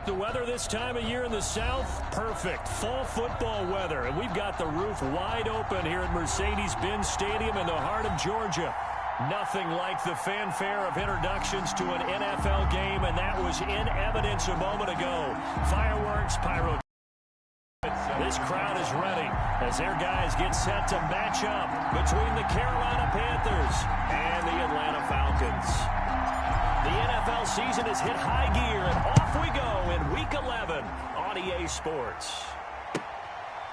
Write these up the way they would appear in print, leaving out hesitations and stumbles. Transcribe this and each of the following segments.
the weather this time of year in the South? Perfect. Fall football weather. And we've got the roof wide open here at Mercedes-Benz Stadium in the heart of Georgia. Nothing like the fanfare of introductions to an NFL game, and that was in evidence a moment ago. Fireworks, pyro. This crowd is ready as their guys get set to match up between the Carolina Panthers and the Atlanta Falcons. The NFL season has hit high gear, and off we go in Week 11 on EA Sports.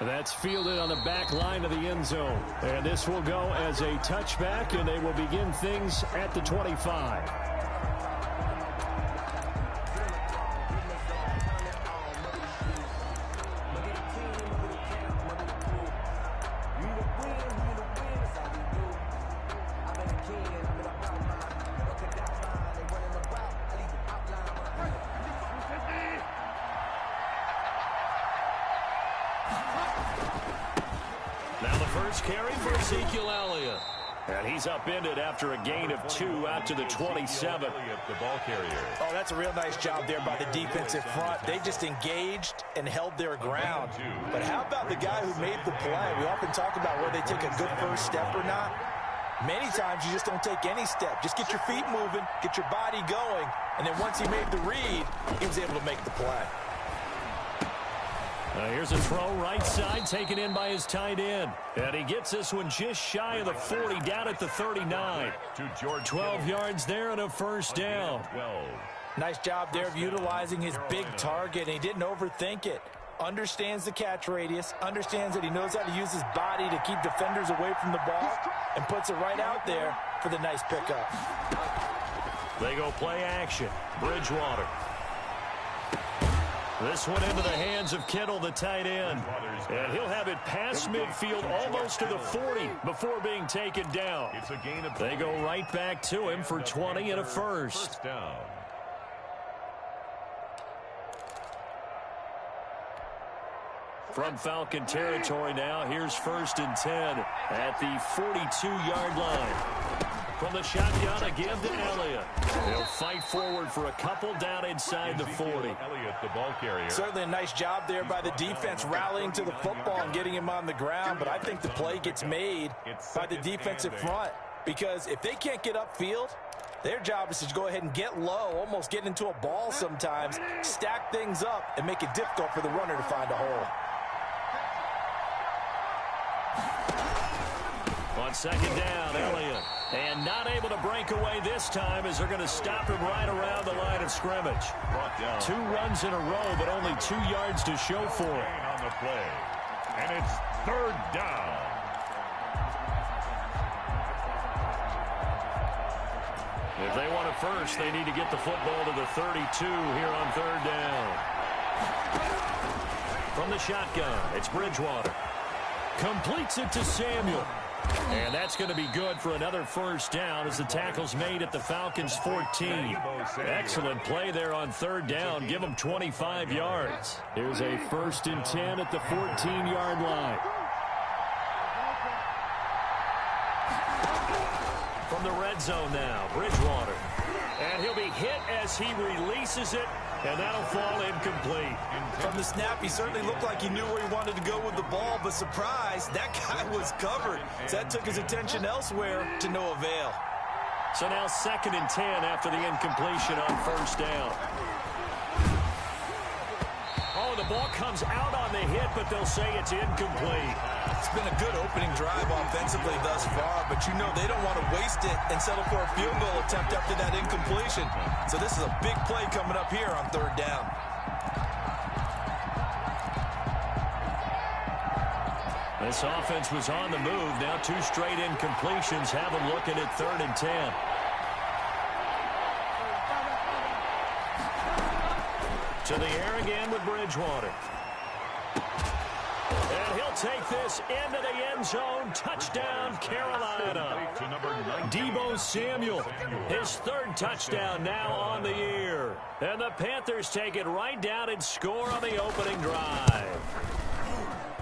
That's fielded on the back line of the end zone. And this will go as a touchback, and they will begin things at the 25. Carry for Ezekiel Elliott. And he's upended after a gain of 2 out to the 27. The ball carrier. Oh, that's a real nice job there by the defensive front. They just engaged and held their ground. But how about the guy who made the play? We often talk about whether they take a good first step or not. Many times you just don't take any step. Just get your feet moving, get your body going, and then once he made the read, he was able to make the play. Here's a throw right side taken in by his tight end. And he gets this one just shy of the 40, down at the 39. 12 yards there and a first down. Nice job there of utilizing his big target. He didn't overthink it. Understands the catch radius, understands that he knows how to use his body to keep defenders away from the ball, and puts it right out there for the nice pickup. They go play action. Bridgewater. This one into the hands of Kittle, the tight end. And he'll have it past midfield almost to the 40 before being taken down. They go right back to him for 20 and a first. From Falcon territory now, here's 1st and 10 at the 42-yard line. From the shotgun, a give to Elliott. He'll fight forward for a couple down inside the 40. Elliott, the ball carrier. Certainly a nice job there by the defense rallying to the football and getting him on the ground, but I think the play gets made by the defensive front, because if they can't get upfield, their job is to go ahead and get low, almost get into a ball sometimes, stack things up, and make it difficult for the runner to find a hole. On 2nd down, Elliott. And not able to break away this time as they're going to stop him right around the line of scrimmage. 2 runs in a row, but only 2 yards to show for it. On the play. And it's 3rd down. If they want it first, they need to get the football to the 32 here on 3rd down. From the shotgun, it's Bridgewater. Completes it to Samuel. And that's going to be good for another first down as the tackle's made at the Falcons' 14. Excellent play there on 3rd down. Give them 25 yards. Here's a 1st and 10 at the 14-yard line. From the red zone now, Bridgewater. And he'll be hit as he releases it, and that'll fall incomplete. From the snap, he certainly looked like he knew where he wanted to go with the ball, but surprise, that guy was covered. So that took his attention elsewhere to no avail. So now 2nd and 10 after the incompletion on 1st down. Oh, the ball comes out on the hit, but they'll say it's incomplete. It's been a good opening drive offensively thus far, but you know they don't want to waste it and settle for a field goal attempt after that incompletion. So this is a big play coming up here on 3rd down. This offense was on the move. Now 2 straight incompletions have them looking at 3rd and 10. To the air again with Bridgewater. And he'll take this into the end zone. Touchdown, Carolina. Deebo Samuel, his 3rd touchdown now on the year. And the Panthers take it right down and score on the opening drive.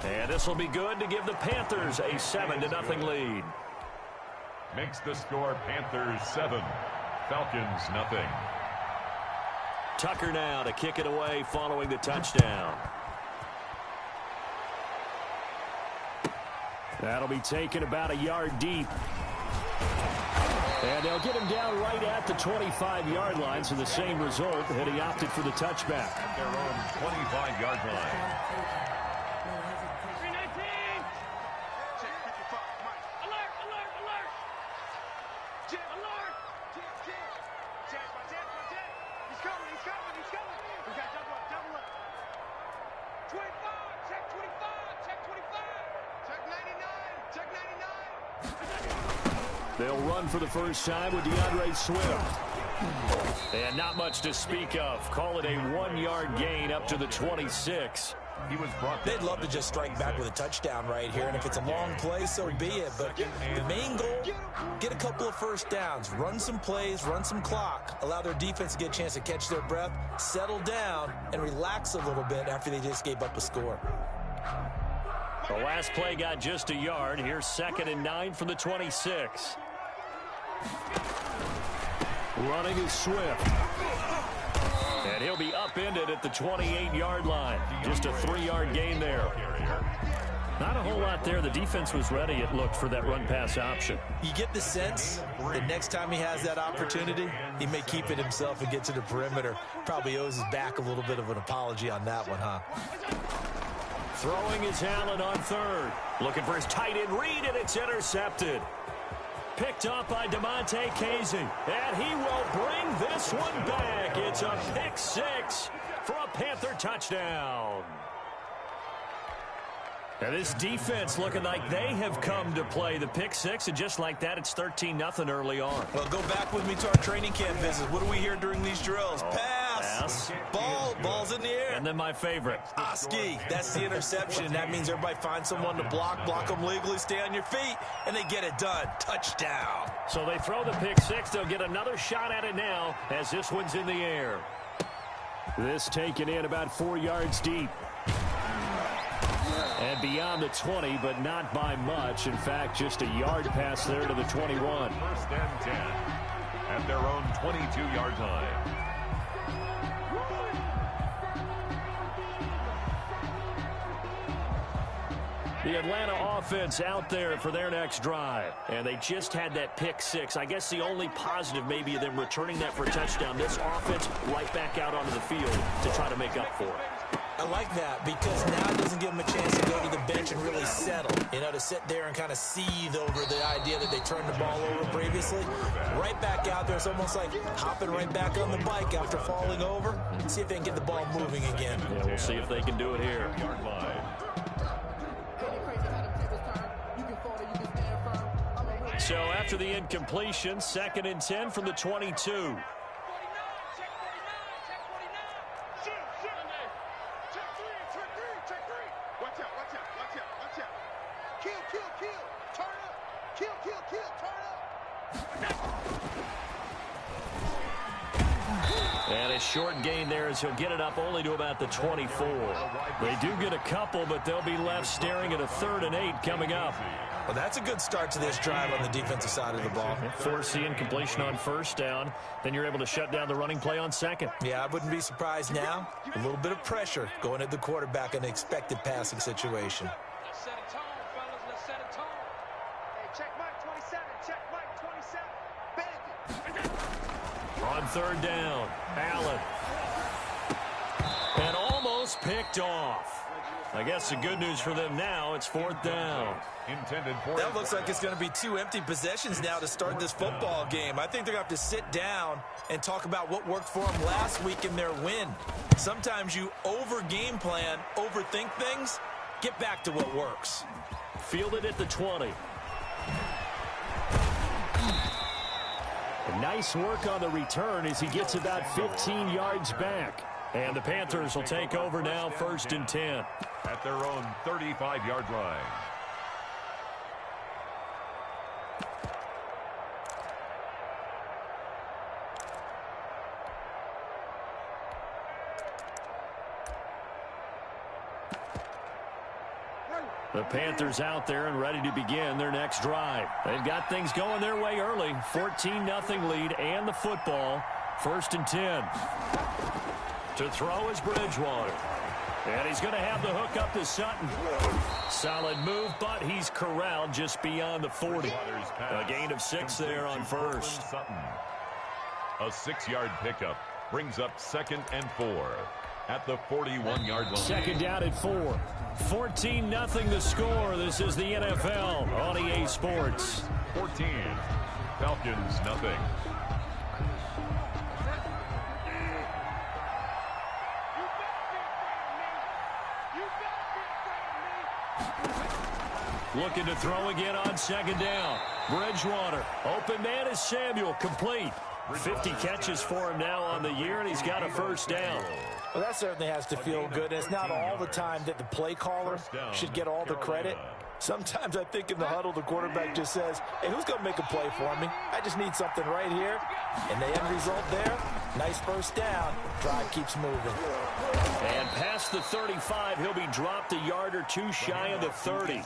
And this will be good to give the Panthers a 7-0 lead. Makes the score Panthers 7, Falcons 0. Tucker now to kick it away following the touchdown. That'll be taken about a yard deep. And they'll get him down right at the 25-yard line, so the same result, and he opted for the touchback. At their own 25-yard line. They'll run for the first time with DeAndre Swift. And not much to speak of. Call it a 1-yard gain up to the 26. He was brought They'd love to just strike back with a touchdown right here, and if it's a long play, so be it. But the main goal, get a couple of first downs, run some plays, run some clock, allow their defense to get a chance to catch their breath, settle down, and relax a little bit after they just gave up a score. The last play got just a yard. Here's 2nd and 9 from the 26. Running is Swift. And he'll be upended at the 28-yard line. Just a 3-yard gain there. Not a whole lot there. The defense was ready, it looked, for that run-pass option. You get the sense that next time he has that opportunity, he may keep it himself and get to the perimeter. Probably owes his back a little bit of an apology on that one, huh? Throwing is Allen on 3rd. Looking for his tight end read, and it's intercepted. Picked up by DeMonte Casey. And he will bring this one back. It's a pick 6 for a Panther touchdown. And this defense looking like they have come to play the pick 6, and just like that, it's 13-0 early on. Well, go back with me to our training camp visit. What do we hear during these drills? Pass. Ball's in the air. And then my favorite. Ski. That's the interception. That means everybody finds someone to block them legally, stay on your feet, and they get it done. Touchdown. So they throw the pick 6. They'll get another shot at it now as this one's in the air. This taken in about 4 yards deep. And beyond the 20, but not by much. In fact, just a yard pass there to the 21. 1st and 10 at their own 22-yard line. The Atlanta offense out there for their next drive. And they just had that pick 6. I guess the only positive maybe of them returning that for a touchdown. This offense right back out onto the field to try to make up for it. I like that because now it doesn't give them a chance to go to the bench and really settle. You know, to sit there and kind of seethe over the idea that they turned the ball over previously. Right back out there. It's almost like hopping right back on the bike after falling over. See if they can get the ball moving again. Yeah, we'll see if they can do it here. Yard line. So after the incompletion, 2nd and 10 from the 22. And a short gain there as he'll get it up only to about the 24. They do get a couple, but they'll be left staring at a 3rd and 8 coming up. Well, that's a good start to this drive on the defensive side of the ball. Force the incompletion on 1st down. Then you're able to shut down the running play on 2nd. Yeah, I wouldn't be surprised now. A little bit of pressure going at the quarterback in an expected passing situation. Let's set a tone, fellas. Let's set a tone. Hey, check Mike 27. Check Mike 27. Bang. On 3rd down, Allen. And almost picked off. I guess the good news for them now, it's 4th down. Intended for that looks like it's going to be 2 empty possessions now to start this football game. I think they're going to have to sit down and talk about what worked for them last week in their win. Sometimes you over-game plan, overthink things. Get back to what works. Fielded at the 20. Nice work on the return as he gets about 15 yards back. And the Panthers will take over now, 1st and 10. at their own 35-yard line. The Panthers out there and ready to begin their next drive. They've got things going their way early. 14-0 lead and the football. 1st and 10. To throw is Bridgewater. And he's going to have the hook up to Sutton. Solid move, but he's corralled just beyond the 40. A gain of 6 there on first. A 6-yard pickup brings up 2nd and 4 at the 41-yard line. 2nd down at 4. 14-0 the score. This is the NFL on EA Sports. 14. Falcons, nothing. Looking to throw again on 2nd down. Bridgewater. Open man is Samuel. Complete. 50 catches for him now on the year, and he's got a 1st down. Well, that certainly has to feel good. It's not all the time that the play caller should get all the credit. Sometimes I think in the huddle, the quarterback just says, hey, who's going to make a play for me? I just need something right here. And the end result there, nice 1st down. Drive keeps moving. And past the 35, he'll be dropped a yard or 2 shy of the 30.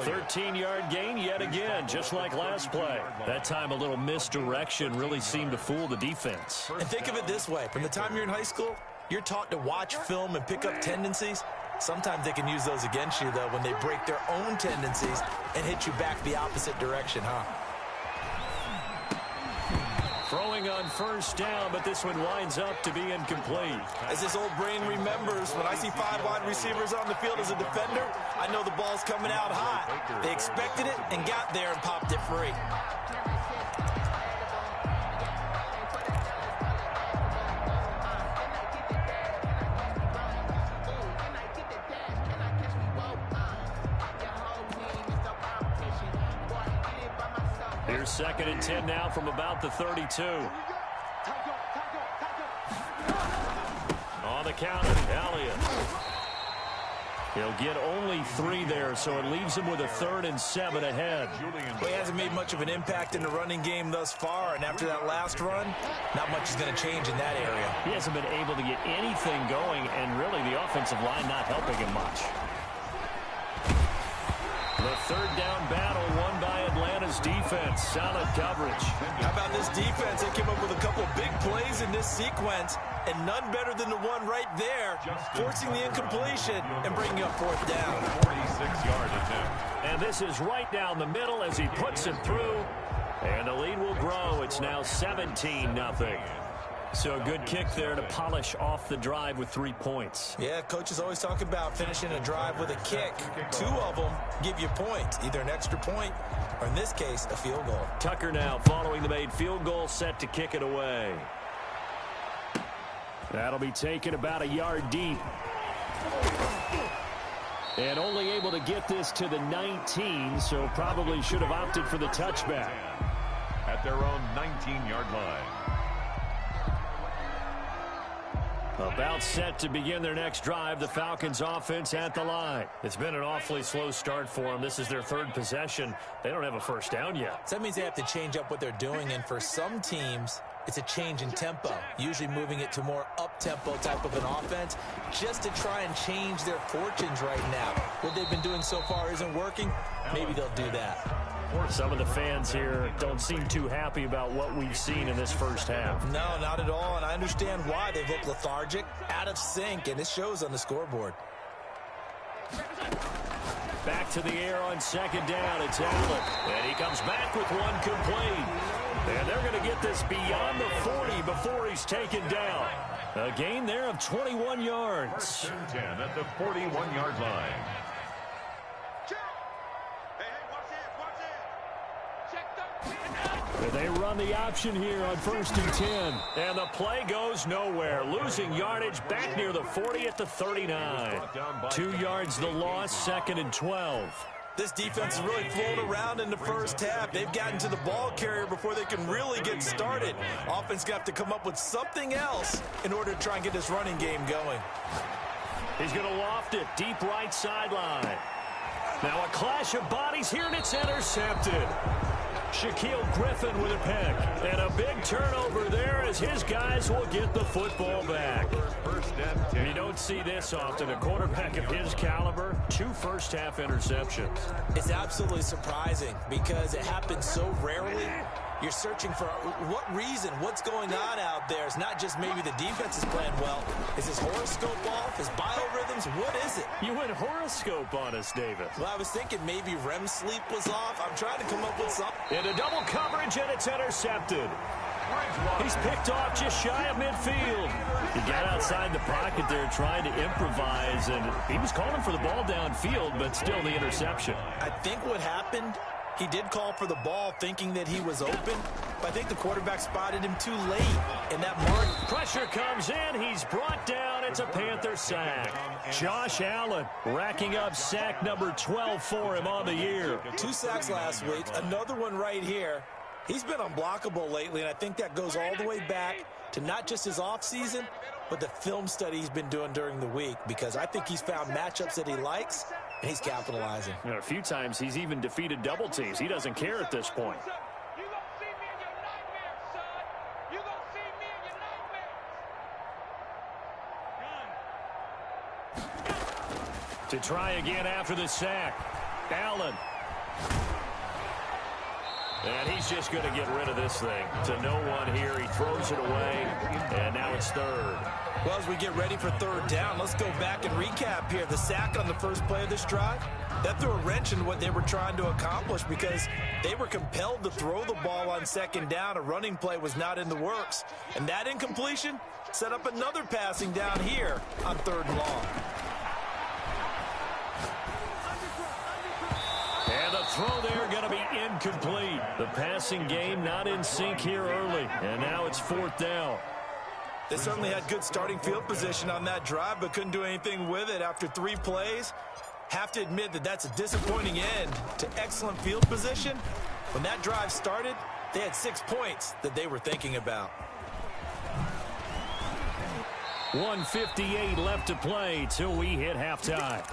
13-yard gain yet again, just like last play. That time a little misdirection really seemed to fool the defense. And think of it this way. From the time you're in high school, you're taught to watch film and pick up tendencies. Sometimes they can use those against you, though, when they break their own tendencies and hit you back the opposite direction, huh? Throwing on 1st down, but this one winds up to be incomplete. As this old brain remembers, when I see 5 wide receivers on the field as a defender, I know the ball's coming out hot. They expected it and got there and popped it free. Here's 2nd and 10 now from about the 32. On the counter, Elliott. He'll get only 3 there, so it leaves him with a 3rd and 7 ahead. Well, he hasn't made much of an impact in the running game thus far, and after that last run, not much is going to change in that area. He hasn't been able to get anything going, and really the offensive line not helping him much. The 3rd down battle won by Atlanta's defense. Solid coverage. How about this defense? They came up with a couple big plays in this sequence, and none better than the one right there, forcing the incompletion and bringing up 4th down. 46-yard attempt. And this is right down the middle as he puts it through. And the lead will grow. It's now 17-0. So a good kick there to polish off the drive with 3 points. Yeah, coaches always talk about finishing a drive with a kick. 2 of them give you points, either an extra point or, in this case, a field goal. Tucker now following the made field goal, set to kick it away. That'll be taken about a yard deep. And only able to get this to the 19, so probably should have opted for the touchback. At their own 19-yard line. About set to begin their next drive, the Falcons offense at the line. It's been an awfully slow start for them. This is their 3rd possession. They don't have a 1st down yet. So that means they have to change up what they're doing, and for some teams, it's a change in tempo, usually moving it to more up-tempo type of an offense, just to try and change their fortunes right now. What they've been doing so far isn't working. Maybe they'll do that. Some of the fans here don't seem too happy about what we've seen in this 1st half. No, not at all, and I understand why. They look lethargic, out of sync, and it shows on the scoreboard. Back to the air on 2nd down. It's Allen, and he comes back with one complete. And they're going to get this beyond the 40 before he's taken down. A gain there of 21 yards. 10 at the 41-yard line. They run the option here on 1st and 10. And the play goes nowhere. Losing yardage back near the 40 at the 39. 2 yards the loss, 2nd and 12. This defense is really flown around in the 1st half. They've gotten to the ball carrier before they can really get started. Offense got to come up with something else in order to try and get this running game going. He's going to loft it deep right sideline. Now a clash of bodies here, and it's intercepted. Shaquille Griffin with a pick. And a big turnover there as his guys will get the football back. You don't see this often. A quarterback of his caliber, 2 first-half interceptions. It's absolutely surprising because it happens so rarely. You're searching for what reason, what's going on out there. It's not just maybe the defense is playing well. Is his horoscope off? His biorhythms? What is it? You went horoscope on us, David. Well, I was thinking maybe REM sleep was off. I'm trying to come up with something. Into double coverage, and it's intercepted. He's picked off just shy of midfield. He got outside the pocket there trying to improvise, and he was calling for the ball downfield, but still the interception. I think what happened, he did call for the ball thinking that he was open, but I think the quarterback spotted him too late. And that mark. Pressure comes in. He's brought down. It's a Panther sack. Josh Allen racking up sack number 12 for him on the year. 2 sacks last week. Another one right here. He's been unblockable lately, and I think that goes all the way back to not just his offseason, but the film study he's been doing during the week, because I think he's found matchups that he likes, and he's capitalizing. You know, a few times he's even defeated double teams. He doesn't care at this point. You gonna see me in your nightmares, son. You gonna see me in your nightmares. To try again after the sack. Allen. And he's just going to get rid of this thing. To no one here. He throws it away, and now it's third. Well, as we get ready for third down, let's go back and recap here. The sack on the first play of this drive, that threw a wrench in what they were trying to accomplish because they were compelled to throw the ball on second down. A running play was not in the works. And that incompletion set up another passing down here on third and long. And the throw there going to be incomplete. The passing game not in sync here early. And now it's fourth down. They certainly had good starting field position on that drive, but couldn't do anything with it after 3 plays. Have to admit that that's a disappointing end to excellent field position. When that drive started, they had 6 points that they were thinking about. 1:58 left to play till we hit halftime.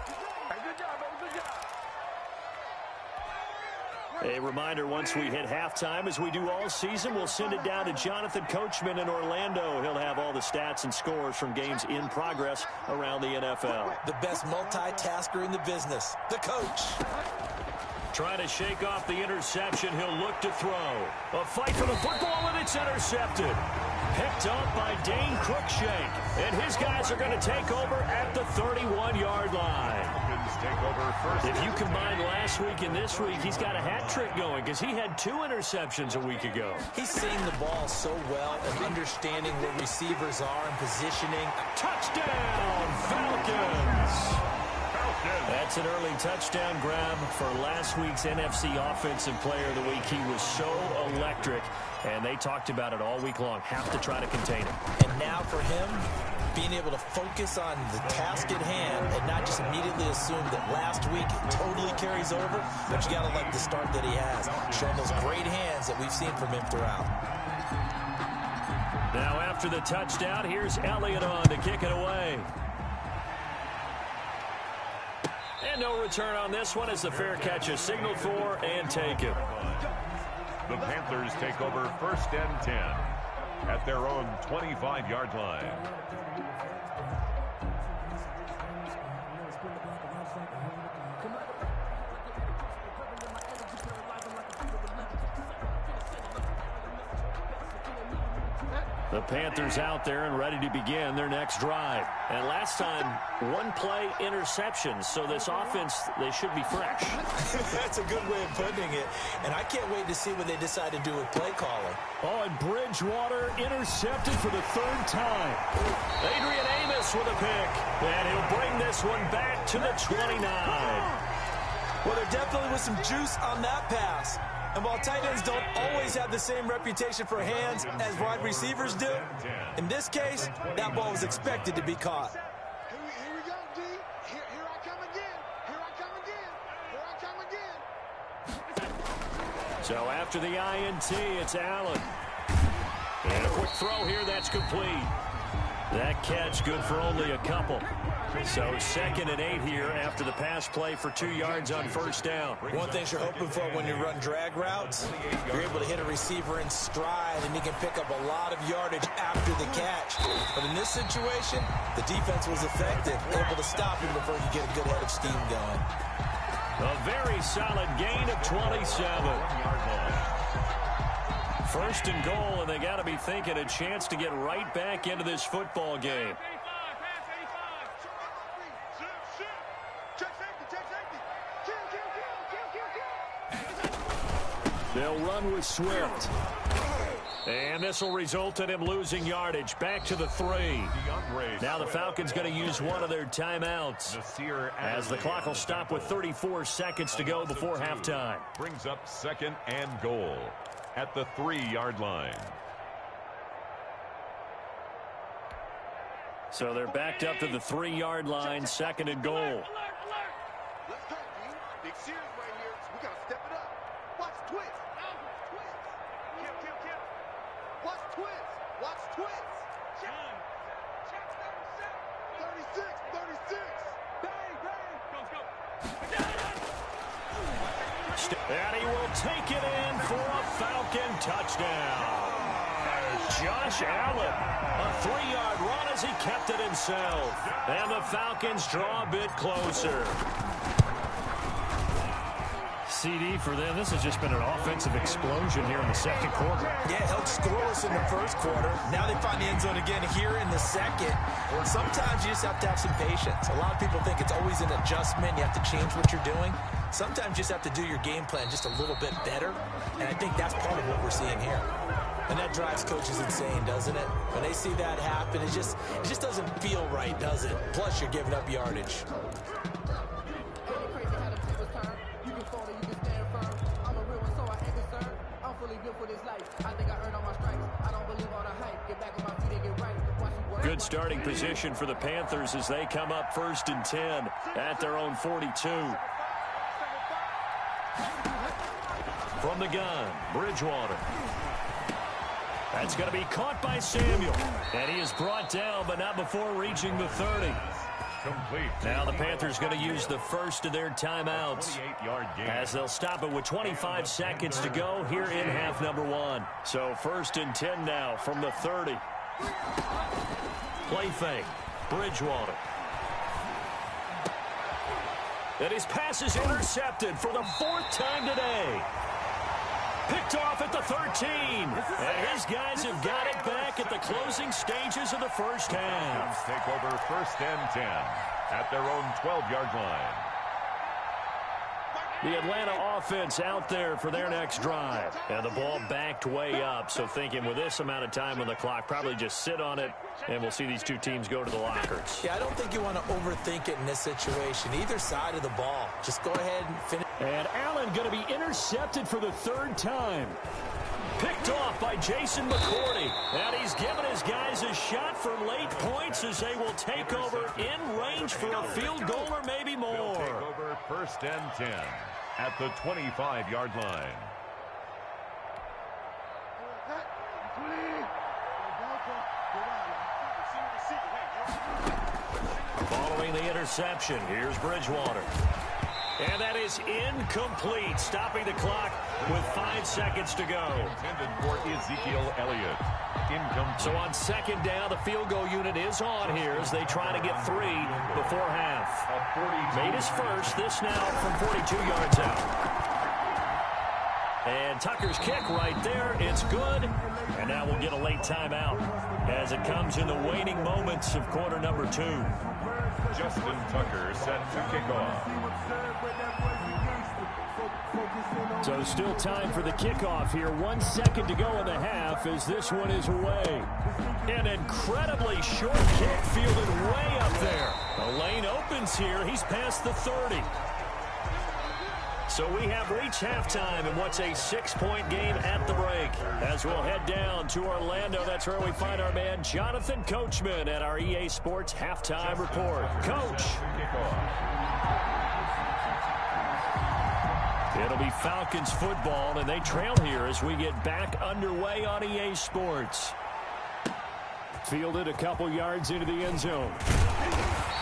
A reminder, once we hit halftime, as we do all season, we'll send it down to Jonathan Coachman in Orlando. He'll have all the stats and scores from games in progress around the NFL. The best multitasker in the business, the coach. Trying to shake off the interception. He'll look to throw. A fight for the football, and it's intercepted. Picked up by Dane Cruikshank. And his guys are going to take over at the 31-yard line. If you combine last week and this week, he's got a hat trick going because he had 2 interceptions a week ago. He's seeing the ball so well and understanding where receivers are and positioning. Touchdown, Falcons! That's an early touchdown grab for last week's NFC Offensive Player of the Week. He was so electric, and they talked about it all week long. Have to try to contain him. And now for him, being able to focus on the task at hand and not just immediately assume that last week it totally carries over, but you got to like the start that he has, showing those great hands that we've seen from him throughout. Now after the touchdown, here's Elliott on to kick it away. And no return on this one as the fair catch is signaled for and taken. The Panthers take over 1st and 10 at their own 25-yard line. The Panthers out there and ready to begin their next drive. And last time, 1-play interceptions. So this offense, they should be fresh. That's a good way of putting it. And I can't wait to see what they decide to do with play calling. Oh, and Bridgewater intercepted for the 3rd time. Adrian Amos with a pick. And he'll bring this one back to the 29. Well, there definitely was some juice on that pass. And while tight ends don't always have the same reputation for hands as wide receivers do, in this case, that ball was expected to be caught. Here we go, D. Here I come again. Here I come again. Here I come again. So after the INT, it's Allen. And a quick throw here, that's complete. That catch good for only a couple. So 2nd and 8 here after the pass play for 2 yards on 1st down. One thing you're hoping for when you run drag routes, you're able to hit a receiver in stride and he can pick up a lot of yardage after the catch. But in this situation, the defense was effective, able to stop him before he get a good head of steam going. A very solid gain of 27. First and goal, and they got to be thinking a chance to get right back into this football game. They'll run with Swift. And this will result in him losing yardage. Back to the 3. Now the Falcons going to use one of their timeouts, as the clock will stop with 34 seconds to go before halftime. Brings up second and goal at the 3-yard line. So they're backed up to the 3-yard line, second and goal. Let's go, D. Big series right here. We got to step it up. Watch twist. Kill. Watch twist. Watch twist. Check 37. 36. Bang. Go. And he will take it in for a Falcon touchdown. Josh Allen, a 3-yard run as he kept it himself. And the Falcons draw a bit closer. CD for them. This has just been an offensive explosion here in the second quarter. Yeah, held scoreless in the first quarter. Now they find the end zone again here in the second. Sometimes you just have to have some patience. A lot of people think it's always an adjustment. You have to change what you're doing. Sometimes you just have to do your game plan just a little bit better. And I think that's part of what we're seeing here. And that drives coaches insane, doesn't it? When they see that happen, it just doesn't feel right, does it? Plus, you're giving up yardage. Good starting position for the Panthers as they come up 1st and 10 at their own 42. From the gun, Bridgewater. That's going to be caught by Samuel. And he is brought down, but not before reaching the 30. Complete. Now the Panthers going to use the first of their timeouts, as they'll stop it with 25 seconds to go here in half number 1. So 1st and 10 now from the 30. Play fake. Bridgewater. And his pass is intercepted for the 4th time today. Picked off at the 13. And his guys have got it back at the closing stages of the first half. Take over 1st and 10 at their own 12-yard line. The Atlanta offense out there for their next drive. And the ball backed way up. So thinking with this amount of time on the clock, probably just sit on it, and we'll see these two teams go to the lockers. Yeah, I don't think you want to overthink it in this situation. Either side of the ball. Just go ahead and finish. And Allen going to be intercepted for the 3rd time. Picked off by Jason McCourty. And he's given his guys a shot for late points as they will take over in range for a field goal or maybe more. They'll take over 1st and 10 at the 25-yard line. Following the interception, here's Bridgewater. And that is incomplete, stopping the clock with 5 seconds to go. Intended for Ezekiel Elliott. Incomplete. So on 2nd down, the field goal unit is on here as they try to get 3 before half. Made his first, this now from 42 yards out. And Tucker's kick right there, it's good. And now we'll get a late timeout as it comes in the waning moments of quarter number 2. Justin Tucker set to kick off. So still time for the kickoff here. 1 second to go in the half as this one is away. An incredibly short kick fielded way up there. The lane opens here. He's past the 30. So we have reached halftime in what's a 6-point game at the break. As we'll head down to Orlando, that's where we find our man Jonathan Coachman at our EA Sports Halftime Report. Coach. It'll be Falcons football, and they trail here as we get back underway on EA Sports. Fielded a couple yards into the end zone.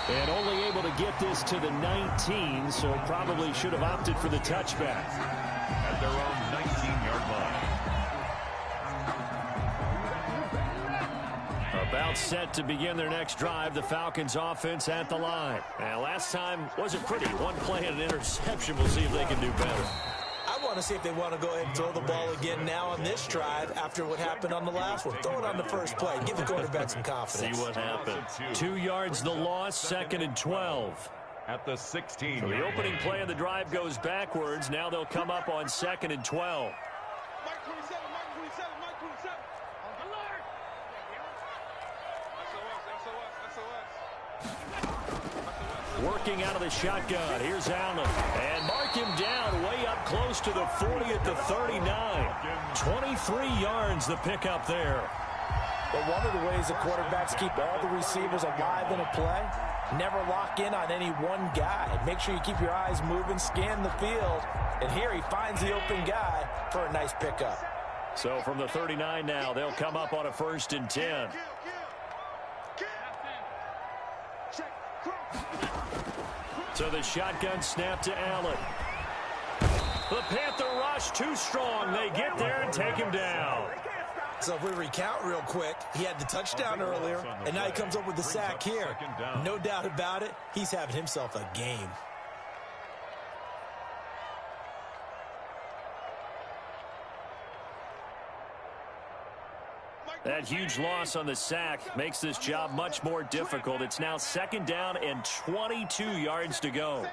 And only able to get this to the 19, so probably should have opted for the touchback. At their own 19-yard line. About set to begin their next drive, the Falcons offense at the line. And last time wasn't pretty. One play and an interception. We'll see if they can do better. I want to see if they want to go ahead and throw the ball again now on this drive after what happened on the last one. Throw it on the first play. Give the quarterback some confidence. See what happened. 2 yards the loss, 2nd and 12. At the 16. So the opening play of the drive goes backwards. Now they'll come up on 2nd and 12. Mike 27, Mike 27, Mike 27. Alert! SOS. Working out of the shotgun. Here's Allen. And mark him down way up close to the 40 at the 39. 23 yards the pickup there. But one of the ways the quarterbacks keep all the receivers alive in a play, never lock in on any one guy. Make sure you keep your eyes moving, scan the field. And here he finds the open guy for a nice pickup. So from the 39 now, they'll come up on a 1st and 10. So the shotgun snap to Allen. The Panther rush too strong. They get there and take him down. So if we recount real quick, he had the touchdown earlier, and now he comes up with the sack here. No doubt about it, he's having himself a game. That huge loss on the sack makes this job much more difficult. It's now 2nd down and 22 yards to go.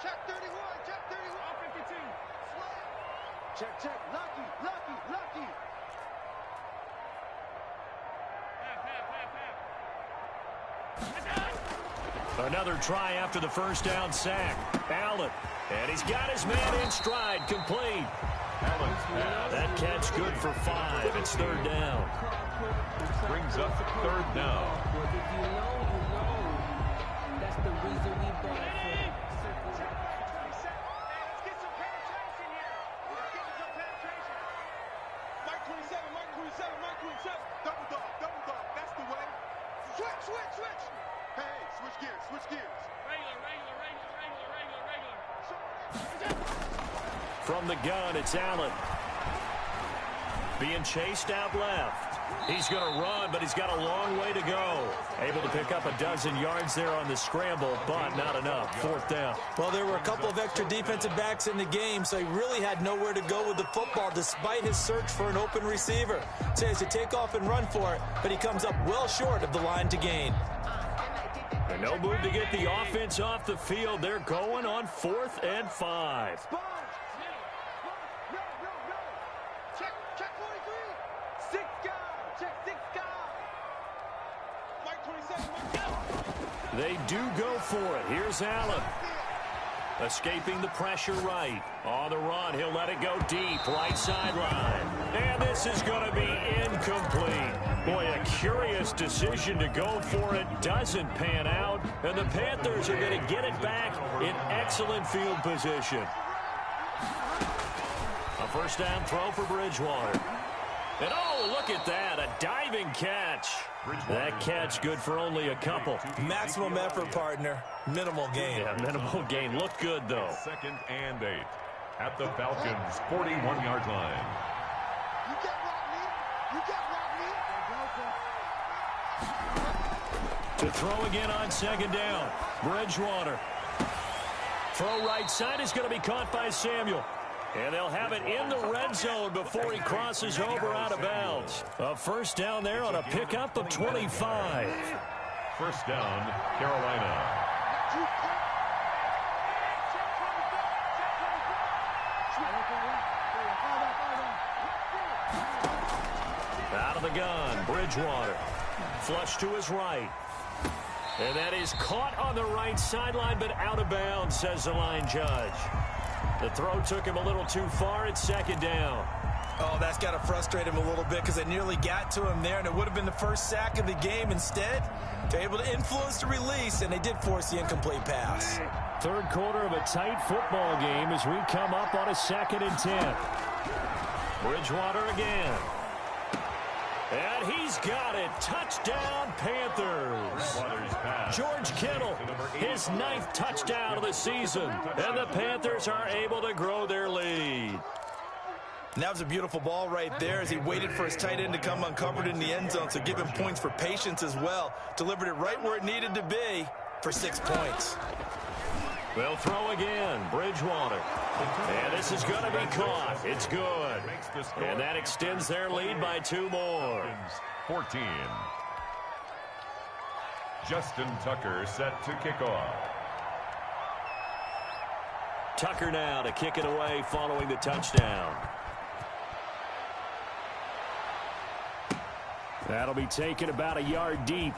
Check 31, check 31. 52. Check. Lucky. Another try after the 1st down sack. Allen. And he's got his man in stride. Complete. That catch good for 5. It's 3rd down. Brings up 3rd down. That's the reason we brought it. Let's get some penetration here. Let's get some penetration. Mike 27, Mike 27, Mike 27. Double dog. That's the way. Switch. Hey, switch gears. Regular. From the gun, it's Allen. Being chased out left. He's going to run, but he's got a long way to go. Able to pick up a dozen yards there on the scramble, but not enough. 4th down. Well, there were a couple of extra defensive backs in the game, so he really had nowhere to go with the football despite his search for an open receiver. So he has to take off and run for it, but he comes up well short of the line to gain. And no move to get the offense off the field. They're going on 4th and 5. Check 43. 6 guys. Check 6 guys. Mike 27, Mike. They do go for it. Here's Allen. Escaping the pressure right. On the run, he'll let it go deep. Right sideline. And this is going to be incomplete. Boy, a curious decision to go for it. Doesn't pan out. And the Panthers are going to get it back in excellent field position. A 1st down throw for Bridgewater. And oh, look at that. A diving catch. That catch good for only a couple. Maximum effort, partner. Minimal gain. Yeah, minimal gain. Looked good, though. 2nd and 8. At the Falcons' 41-yard line. You get Rodney. To throw again on 2nd down. Bridgewater. Throw right side is going to be caught by Samuel. And they'll have it in the red zone before he crosses over out of bounds. A 1st down there on a pickup of 25. 1st down, Carolina. Out of the gun, Bridgewater. Flush to his right. And that is caught on the right sideline, but out of bounds, says the line judge. The throw took him a little too far. It's 2nd down. Oh, that's got to frustrate him a little bit because it nearly got to him there, and it would have been the first sack of the game. Instead, they're able to influence the release, and they did force the incomplete pass. 3rd quarter of a tight football game as we come up on a 2nd and 10. Bridgewater again. And he's got it. Touchdown, Panthers. George Kittle, his 9th touchdown of the season. And the Panthers are able to grow their lead. And that was a beautiful ball right there as he waited for his tight end to come uncovered in the end zone, so give him points for patience as well. Delivered it right where it needed to be for 6 points. They'll throw again. Bridgewater. And this is going to be caught. It's good. And that extends their lead by 2 more. 14. Justin Tucker set to kick off. Tucker now to kick it away following the touchdown. That'll be taken about a yard deep.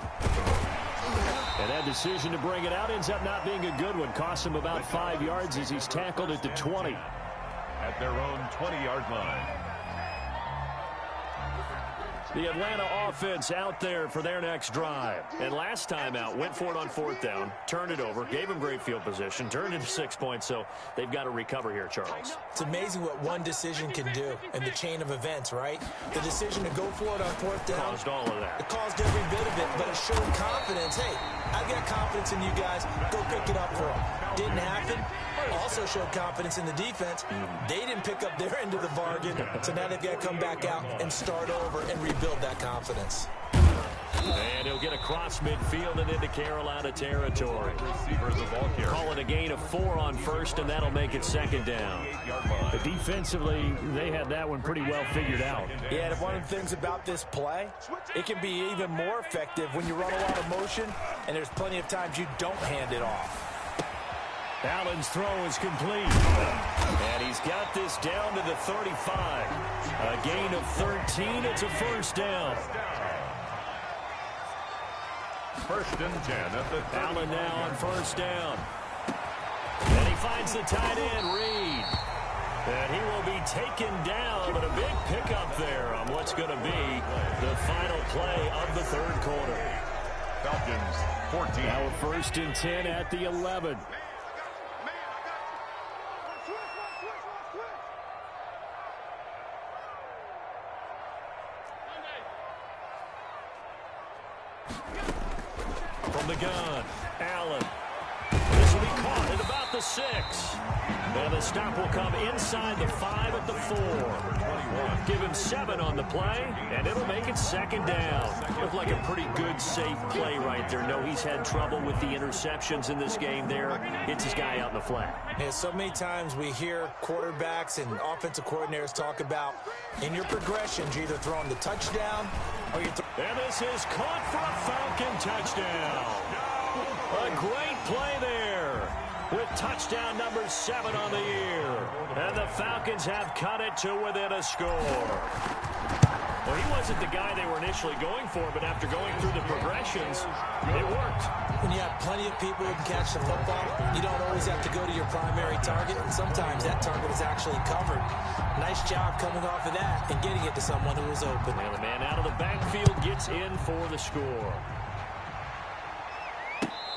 And that decision to bring it out ends up not being a good one. Costs him about 5 yards as he's tackled at the 20. At their own 20-yard line. The Atlanta offense out there for their next drive. And last time out, went for it on 4th down, turned it over, gave them great field position, turned into 6 points, so they've got to recover here, Charles. It's amazing what one decision can do in the chain of events, right? The decision to go for it on 4th down. Caused all of that. It caused every bit of it, but it showed confidence. Hey, I've got confidence in you guys. Go pick it up for them. Didn't happen. Also showed confidence in the defense. They didn't pick up their end of the bargain, so now they've got to come back out and start over and rebuild that confidence. And he'll get across midfield and into Carolina territory. Call it a gain of 4 on 1st, and that'll make it 2nd down. But defensively, they had that one pretty well figured out. Yeah, and one of the things about this play, it can be even more effective when you run a lot of motion, and there's plenty of times you don't hand it off. Allen's throw is complete. And he's got this down to the 35. A gain of 13. It's a 1st down. 1st and 10 at the 30. Allen now on 1st down. And he finds the tight end, Reed. And he will be taken down, but a big pickup there on what's going to be the final play of the 3rd quarter. Falcons 14. Now a 1st and 10 at the 11. From the gun, Allen. This will be caught at about the 6. And the stop will come inside the 5 at the 4. Give him 7 on the play, and it'll make it 2nd down. Looked like a pretty good, safe play right there. No, he's had trouble with the interceptions in this game there. Hits his guy out in the flat. Yeah, so many times we hear quarterbacks and offensive coordinators talk about in your progressions, you're either throwing the touchdown or you're and this is caught for a Falcon touchdown. A great play there with touchdown number 7 on the year. And the Falcons have cut it to within a score. Well, he wasn't the guy they were initially going for, but after going through the progressions, it worked. When you have plenty of people who can catch the football, you don't always have to go to your primary target, and sometimes that target is actually covered. Nice job coming off of that and getting it to someone who was open. And the man out of the backfield gets in for the score.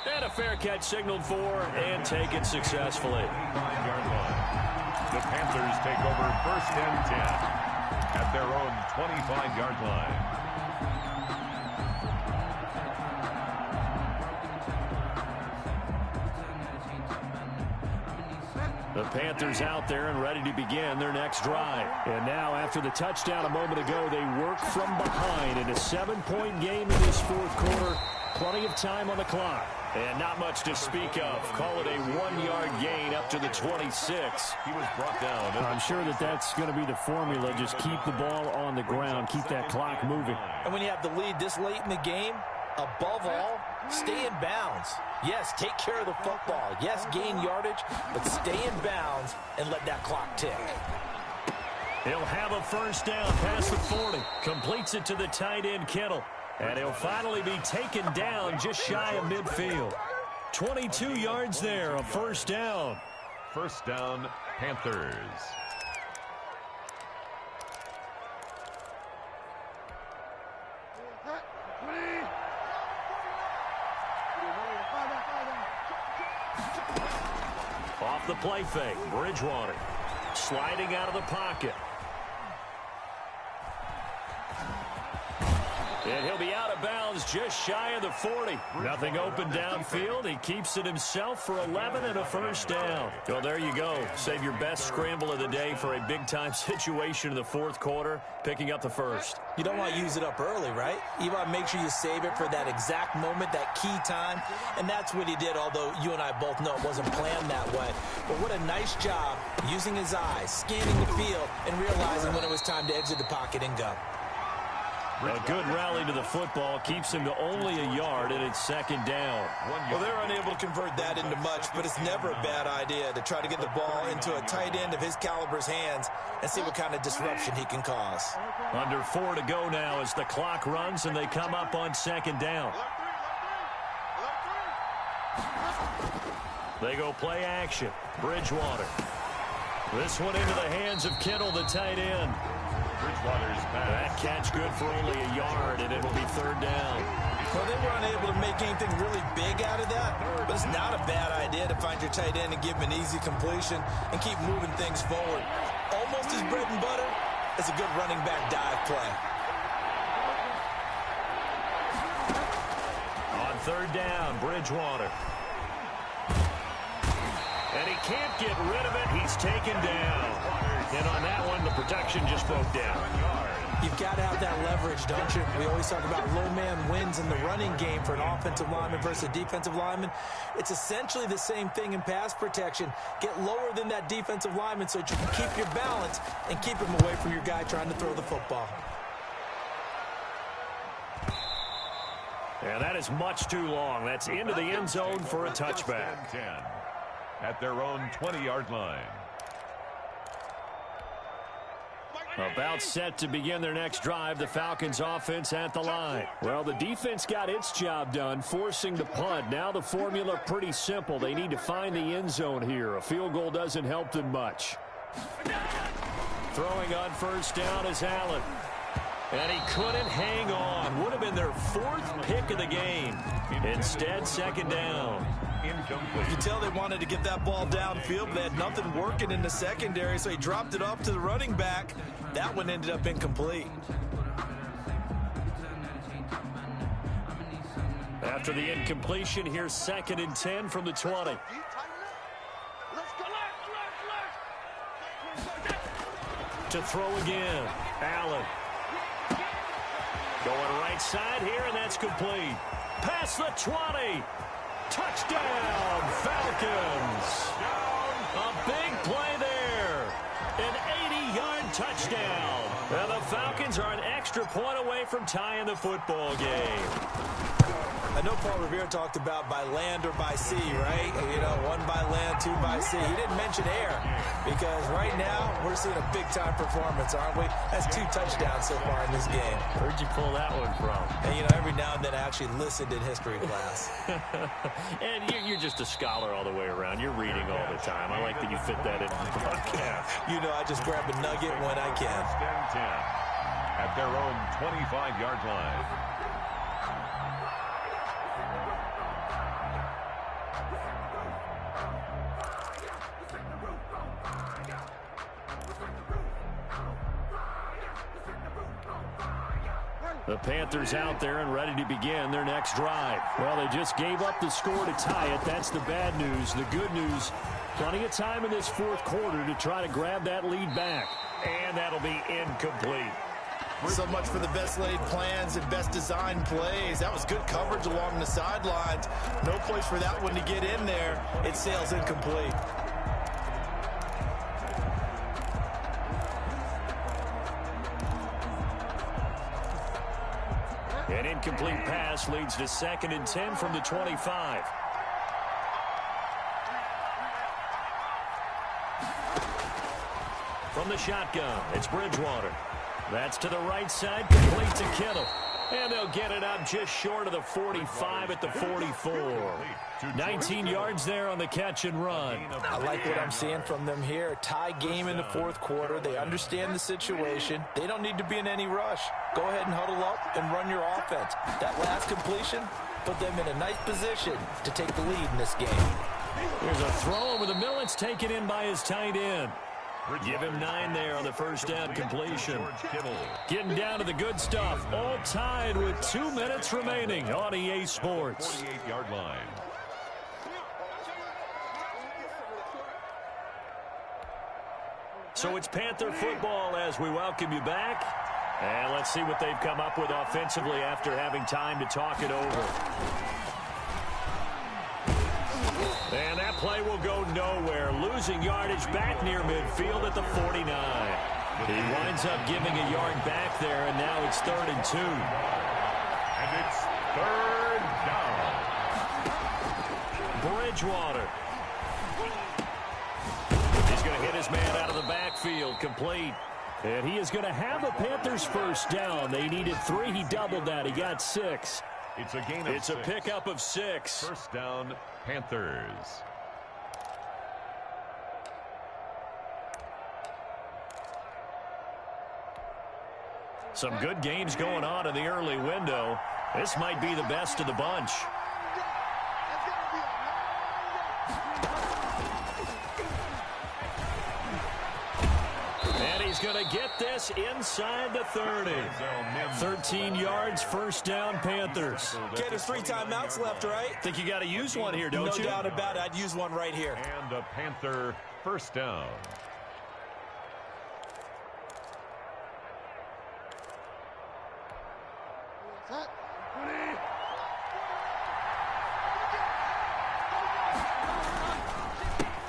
And a fair catch signaled for and taken successfully. 5-yard line. The Panthers take over 1st and 10 at their own 25-yard line. The Panthers out there and ready to begin their next drive. And now, after the touchdown a moment ago, they work from behind in a 7-point game in this 4th quarter. Plenty of time on the clock. And not much to speak of. Call it a 1-yard gain up to the 26. He was brought down. I'm sure that that's going to be the formula. Just keep the ball on the ground. Keep that clock moving. And when you have the lead this late in the game, above all, stay in bounds. Yes, take care of the football. Yes, gain yardage, but stay in bounds and let that clock tick. He'll have a 1st down past the 40. Completes it to the tight end, Kittle. And he'll finally be taken down just shy of midfield. 22 yards there, a 1st down. 1st down, Panthers. Off the play fake, Bridgewater sliding out of the pocket. And he'll be out of bounds just shy of the 40. Nothing open downfield. He keeps it himself for 11 and a first down. Well, there you go. Save your best scramble of the day for a big-time situation in the fourth quarter, picking up the first. You don't want to use it up early, right? You want to make sure you save it for that exact moment, that key time. And that's what he did, although you and I both know it wasn't planned that way. But what a nice job using his eyes, scanning the field, and realizing when it was time to exit the pocket and go. A good rally to the football keeps him to only a yard, and it's second down. Well, they're unable to convert that into much, but it's never a bad idea to try to get the ball into a tight end of his caliber's hands and see what kind of disruption he can cause. Under 4 to go now as the clock runs, and they come up on second down. They go play action. Bridgewater. This one into the hands of Kittle, the tight end. Bridgewater's pass. That catch good for only a yard, and it'll be third down. Well, they were unable to make anything really big out of that, but it's not a bad idea to find your tight end and give him an easy completion and keep moving things forward. Almost as bread and butter as a good running back dive play. On third down, Bridgewater. And he can't get rid of it. He's taken down. And on that one, the protection just broke down. You've got to have that leverage, don't you? We always talk about low man wins in the running game for an offensive lineman versus a defensive lineman. It's essentially the same thing in pass protection. Get lower than that defensive lineman so that you can keep your balance and keep him away from your guy trying to throw the football. And that is much too long. That's into the end zone for a touchback. 10 at their own 20-yard line. About set to begin their next drive, the Falcons offense at the line. Well, the defense got its job done, forcing the punt. Now the formula pretty simple. They need to find the end zone here. A field goal doesn't help them much. Throwing on first down is Allen. And he couldn't hang on. Would have been their fourth pick of the game. Instead, second down. Incomplete. You can tell they wanted to get that ball downfield, but they had nothing working in the secondary, so he dropped it off to the running back. That one ended up incomplete. After the incompletion, here's second and 10 from the 20. To throw again, Allen. Going right side here, and that's complete. Past the 20. Touchdown, Falcons. A big play there. An 80-yard touchdown. Now the Falcons are an extra point away from tying the football game. I know Paul Revere talked about by land or by sea, right? You know, one by land, two by sea. He didn't mention air because right now we're seeing a big-time performance, aren't we? That's 2 touchdowns so far in this game. Where'd you pull that one from? And, you know, every now and then I actually listened in history class. And you're just a scholar all the way around. You're reading all the time. I like that you fit that into the broadcast. You know, I just grab a nugget when I can. First and 10 at their own 25-yard line. The Panthers out there and ready to begin their next drive. Well, they just gave up the score to tie it. That's the bad news. The good news, plenty of time in this fourth quarter to try to grab that lead back. And that'll be incomplete. So much for the best laid plans and best designed plays. That was good coverage along the sidelines. No place for that one to get in there. It sails incomplete. An incomplete pass leads to second and 10 from the 25. From the shotgun, it's Bridgewater. That's to the right side, complete to Kittle. And they'll get it up just short of the 45 at the 44. 19 yards there on the catch and run. I like what I'm seeing from them here. Tie game in the fourth quarter. They understand the situation. They don't need to be in any rush. Go ahead and huddle up and run your offense. That last completion put them in a nice position to take the lead in this game. Here's a throw over the middle. It's taken in by his tight end. Give him 9 there on the first down completion. Getting down to the good stuff. All tied with 2 minutes remaining on EA Sports. 48-yard line. So it's Panther football as we welcome you back. And let's see what they've come up with offensively after having time to talk it over. And that play will go nowhere. Losing yardage back near midfield at the 49. He winds up giving a yard back there, and now it's 3rd and 2. And it's 3rd down. Bridgewater. He's going to hit his man out of the backfield, complete. And he is going to have a Panthers first down. They needed 3. He doubled that. He got 6. It's a gain of 6. It's a pickup of 6. First down, Panthers. Some good games going on in the early window. This might be the best of the bunch. And he's going to get this inside the 30. 13 yards, first down, Panthers. Okay, there's 3 timeouts left, right? Think you got to use one here, don't you? No doubt about it. I'd use one right here. And a Panther first down.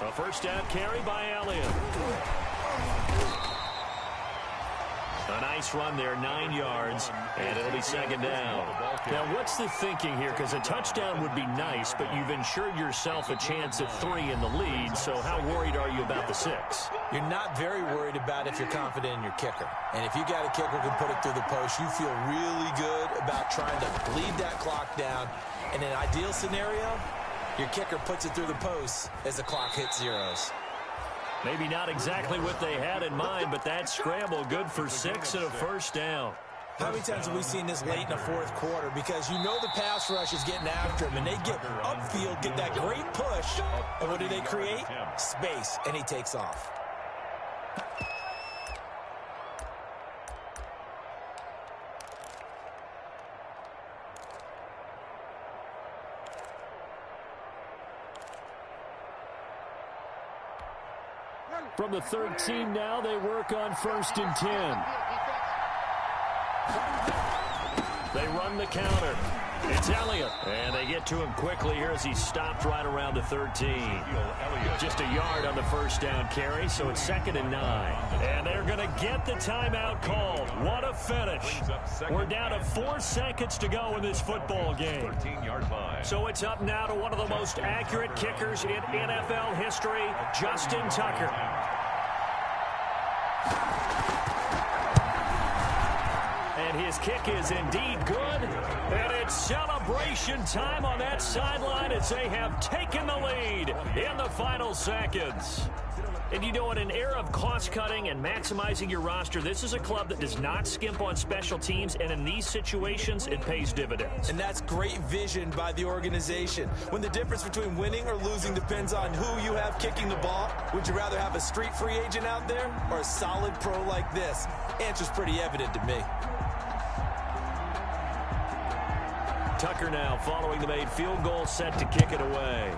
A first down carry by Elliott. A nice run there, 9 yards, and it'll be 2nd down. Now, what's the thinking here? Because a touchdown would be nice, but you've ensured yourself a chance at 3 in the lead, so how worried are you about the 6? You're not very worried about if you're confident in your kicker. And if you got a kicker who can put it through the post, you feel really good about trying to bleed that clock down. In an ideal scenario, your kicker puts it through the post as the clock hits zeros. Maybe not exactly what they had in mind, but that scramble good for 6 and a first down. How many times have we seen this late in the 4th quarter? Because you know the pass rush is getting after him, and they get upfield, get that great push, and what do they create? Space, and he takes off. From the 13 now, they work on 1st and 10. They run the counter. It's Elliott. And they get to him quickly here as he stopped right around the 13. Just a yard on the first down carry, so it's 2nd and 9. And they're going to get the timeout called. What a finish. We're down to 4 seconds to go in this football game. 13-yard line. So it's up now to one of the most accurate kickers in NFL history, Justin Tucker. And his kick is indeed good. And it's celebration time on that sideline as they have taken the lead in the final seconds. And you know, in an era of cost-cutting and maximizing your roster, this is a club that does not skimp on special teams, and in these situations, it pays dividends. And that's great vision by the organization. When the difference between winning or losing depends on who you have kicking the ball, would you rather have a street free agent out there or a solid pro like this? Answer's pretty evident to me. Tucker now following the made field goal, set to kick it away.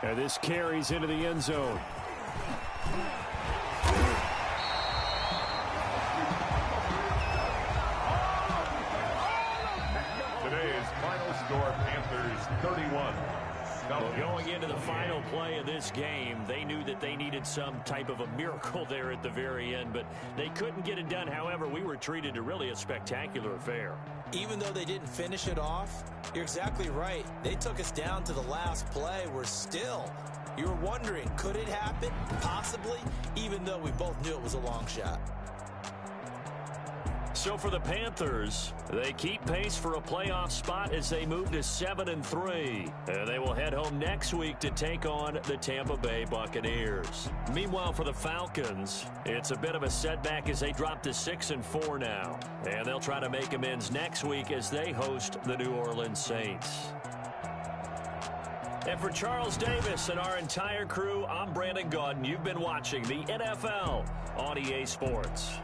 And this carries into the end zone. Today's final score, Panthers 31. Going into the final play of this game, they knew that they needed some type of a miracle there at the very end, but they couldn't get it done. However, we were treated to really a spectacular affair. Even though they didn't finish it off, you're exactly right. They took us down to the last play. We're still, you were wondering, could it happen? Possibly, even though we both knew it was a long shot. So for the Panthers, they keep pace for a playoff spot as they move to 7-3. And they will head home next week to take on the Tampa Bay Buccaneers. Meanwhile, for the Falcons, it's a bit of a setback as they drop to 6-4 now. And they'll try to make amends next week as they host the New Orleans Saints. And for Charles Davis and our entire crew, I'm Brandon Gaudin. You've been watching the NFL on EA Sports.